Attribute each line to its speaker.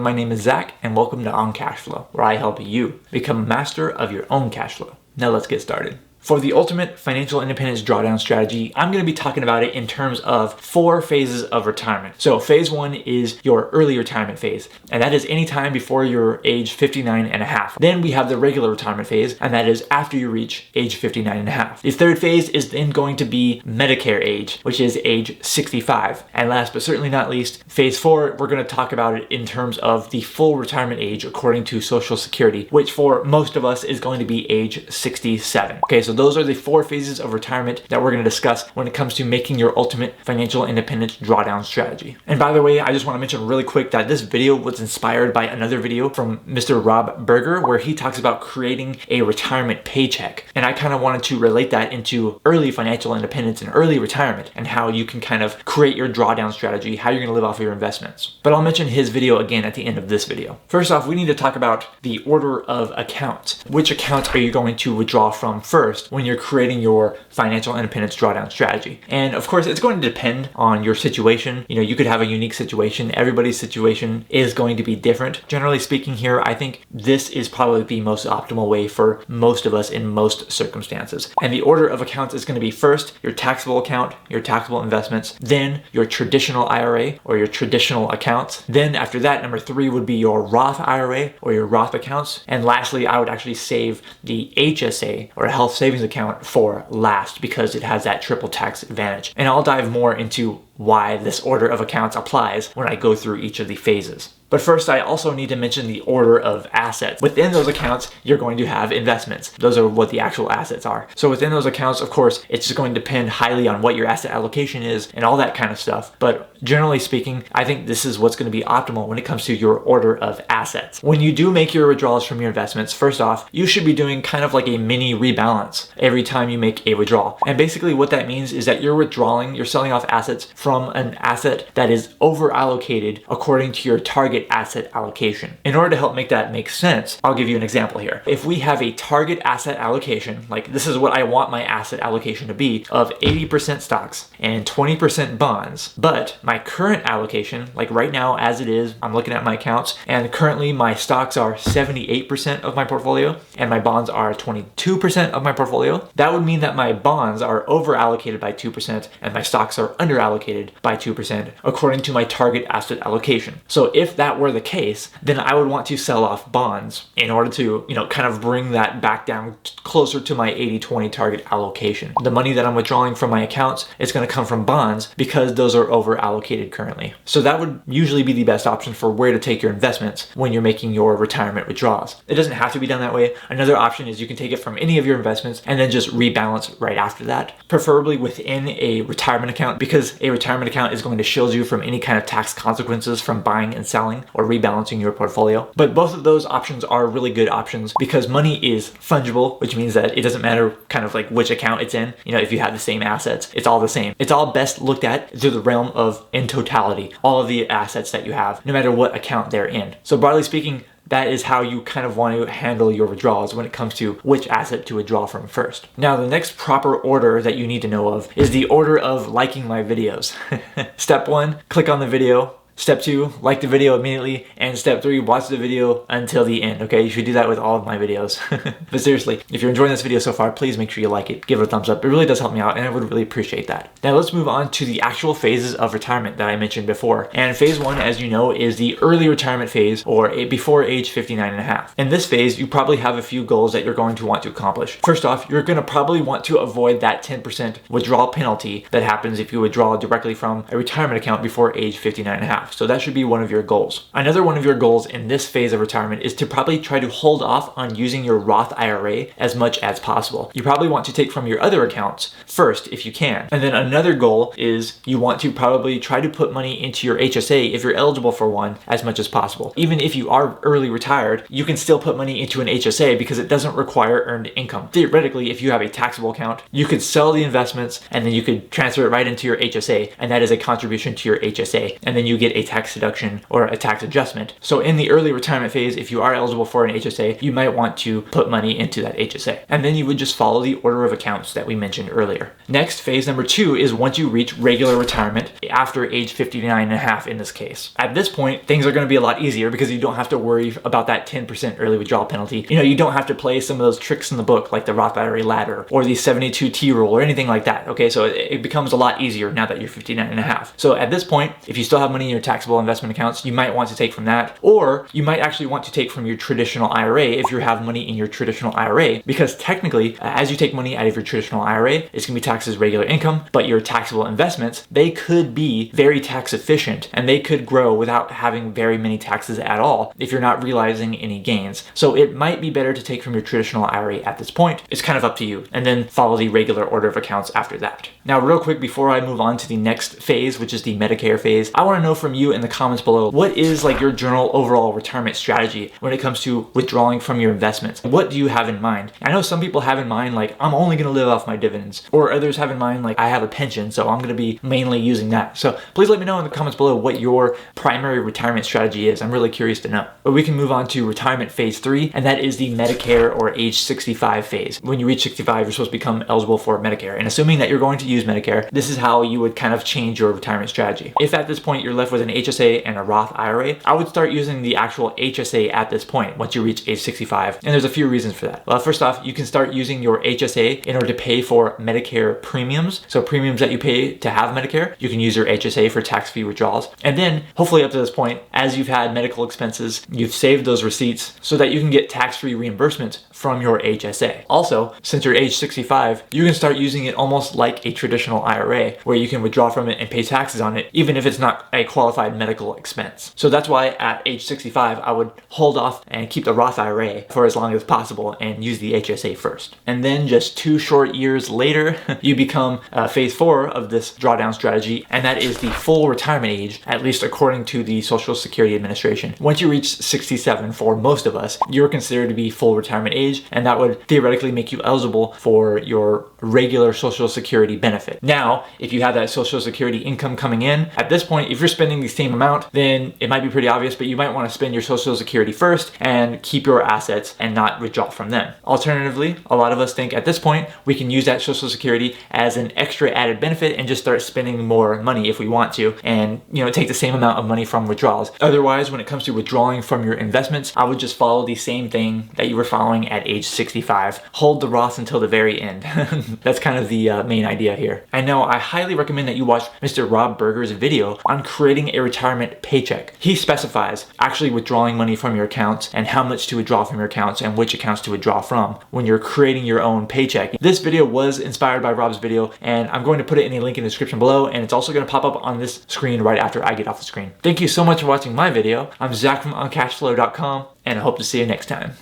Speaker 1: my name is Zach, and welcome to On Cash Flow, where I help you become a master of your own cash flow. Now let's get started. For the ultimate financial independence drawdown strategy, I'm going to be talking about it in terms of 4 phases of retirement. So phase 1 is your early retirement phase, and that is any time before you're age 59 and a half. Then we have the regular retirement phase, and that is after you reach age 59 and a half. The third phase is then going to be Medicare age, which is age 65. And last but certainly not least, phase 4, we're going to talk about it in terms of the full retirement age according to Social Security, which for most of us is going to be age 67. Okay, so those are the 4 phases of retirement that we're going to discuss when it comes to making your ultimate financial independence drawdown strategy. And by the way, I just want to mention really quick that this video was inspired by another video from Mr. Rob Berger, where he talks about creating a retirement paycheck. And I kind of wanted to relate that into early financial independence and early retirement and how you can kind of create your drawdown strategy, how you're going to live off of your investments. But I'll mention his video again at the end of this video. First off, we need to talk about the order of accounts. Which accounts are you going to withdraw from first when you're creating your financial independence drawdown strategy? And of course, it's going to depend on your situation. You know, you could have a unique situation. Everybody's situation is going to be different. Generally speaking here, I think this is probably the most optimal way for most of us in most circumstances. And the order of accounts is going to be first your taxable account, your taxable investments, then your traditional IRA or your traditional accounts. Then after that, number 3 would be your Roth IRA or your Roth accounts. And lastly, I would actually save the HSA or health savings account for last because it has that triple tax advantage. And I'll dive more into why this order of accounts applies when I go through each of the phases. But first, I also need to mention the order of assets. Within those accounts, you're going to have investments. Those are what the actual assets are. So within those accounts, of course, it's just going to depend highly on what your asset allocation is and all that kind of stuff. But generally speaking, I think this is what's going to be optimal when it comes to your order of assets. When you do make your withdrawals from your investments, first off, you should be doing kind of like a mini rebalance every time you make a withdrawal. And basically what that means is that you're selling off assets from an asset that is over allocated according to your target asset allocation. In order to help make that make sense, I'll give you an example here. If we have a target asset allocation, like this is what I want my asset allocation to be, of 80% stocks and 20% bonds, but my current allocation, like right now as it is, I'm looking at my accounts, and currently my stocks are 78% of my portfolio and my bonds are 22% of my portfolio, that would mean that my bonds are over allocated by 2% and my stocks are under allocated by 2% according to my target asset allocation. So if that were the case, then I would want to sell off bonds in order to, kind of bring that back down closer to my 80-20 target allocation. The money that I'm withdrawing from my accounts is going to come from bonds because those are over allocated currently. So that would usually be the best option for where to take your investments when you're making your retirement withdrawals. It doesn't have to be done that way. Another option is you can take it from any of your investments and then just rebalance right after that, preferably within a retirement account, because a retirement account is going to shield you from any kind of tax consequences from buying and selling or rebalancing your portfolio. But both of those options are really good options because money is fungible, which means that it doesn't matter kind of like which account it's in. If you have the same assets, it's all the same. It's all best looked at through the realm of in totality, all of the assets that you have, no matter what account they're in. So broadly speaking, that is how you kind of want to handle your withdrawals when it comes to which asset to withdraw from first. Now, the next proper order that you need to know of is the order of liking my videos. Step 1, click on the video. Step 2, like the video immediately. And step 3, watch the video until the end, okay? You should do that with all of my videos. But seriously, if you're enjoying this video so far, please make sure you like it, give it a thumbs up. It really does help me out and I would really appreciate that. Now let's move on to the actual phases of retirement that I mentioned before. And phase 1, as you know, is the early retirement phase, or before age 59 and a half. In this phase, you probably have a few goals that you're going to want to accomplish. First off, you're going to probably want to avoid that 10% withdrawal penalty that happens if you withdraw directly from a retirement account before age 59 and a half. So that should be one of your goals. Another one of your goals in this phase of retirement is to probably try to hold off on using your Roth IRA as much as possible. You probably want to take from your other accounts first if you can. And then another goal is you want to probably try to put money into your HSA if you're eligible for one as much as possible. Even if you are early retired, you can still put money into an HSA because it doesn't require earned income. Theoretically, if you have a taxable account, you could sell the investments and then you could transfer it right into your HSA, and that is a contribution to your HSA. And then you get a tax deduction or a tax adjustment. So in the early retirement phase, if you are eligible for an HSA, you might want to put money into that HSA. And then you would just follow the order of accounts that we mentioned earlier. Next, phase number 2 is once you reach regular retirement, after age 59 and a half in this case. At this point, things are going to be a lot easier because you don't have to worry about that 10% early withdrawal penalty. You don't have to play some of those tricks in the book like the Roth IRA ladder or the 72T rule or anything like that. Okay, so it becomes a lot easier now that you're 59 and a half. So at this point, if you still have money in your taxable investment accounts, you might want to take from that, or you might actually want to take from your traditional IRA if you have money in your traditional IRA, because technically, as you take money out of your traditional IRA, it's going to be taxed as regular income, but your taxable investments, they could be very tax efficient and they could grow without having very many taxes at all if you're not realizing any gains. So it might be better to take from your traditional IRA at this point. It's kind of up to you, and then follow the regular order of accounts after that. Now, real quick before I move on to the next phase, which is the Medicare phase, I want to know from you in the comments below, what is like your general overall retirement strategy when it comes to withdrawing from your investments? What do you have in mind? I know some people have in mind like, I'm only going to live off my dividends, or others have in mind like, I have a pension, so I'm going to be mainly using that. So please let me know in the comments below what your primary retirement strategy is. I'm really curious to know. But we can move on to retirement phase 3, and that is the Medicare or age 65 phase. When you reach 65, you're supposed to become eligible for Medicare. And assuming that you're going to use Medicare, this is how you would kind of change your retirement strategy. If at this point you're left with an HSA and a Roth IRA, I would start using the actual HSA at this point once you reach age 65. And there's a few reasons for that. Well, first off, you can start using your HSA in order to pay for Medicare premiums. So premiums that you pay to have Medicare, you can use your HSA for tax-free withdrawals. And then hopefully up to this point, as you've had medical expenses, you've saved those receipts so that you can get tax-free reimbursements from your HSA. Also, since you're age 65, you can start using it almost like a traditional IRA where you can withdraw from it and pay taxes on it, even if it's not a qualified medical expense. So that's why at age 65, I would hold off and keep the Roth IRA for as long as possible and use the HSA first. And then just 2 short years later, you become phase 4 of this drawdown strategy, and that is the full retirement age, at least according to the Social Security Administration. Once you reach 67, for most of us, you're considered to be full retirement age, and that would theoretically make you eligible for your regular Social Security benefit. Now, if you have that Social Security income coming in, at this point, if you're spending the same amount, then it might be pretty obvious, but you might want to spend your Social Security first and keep your assets and not withdraw from them. Alternatively, a lot of us think at this point, we can use that Social Security as an extra added benefit and just start spending more money if we want to, and take the same amount of money from withdrawals. Otherwise, when it comes to withdrawing from your investments, I would just follow the same thing that you were following at age 65. Hold the Roth until the very end. That's kind of the main idea here. I know I highly recommend that you watch Mr. Rob Berger's video on creating a retirement paycheck. He specifies actually withdrawing money from your accounts and how much to withdraw from your accounts and which accounts to withdraw from when you're creating your own paycheck. This video was inspired by Rob's video, and I'm going to put it in a link in the description below, and it's also going to pop up on this screen right after I get off the screen. Thank you so much for watching my video. I'm Zach from OnCashflow.com, and I hope to see you next time.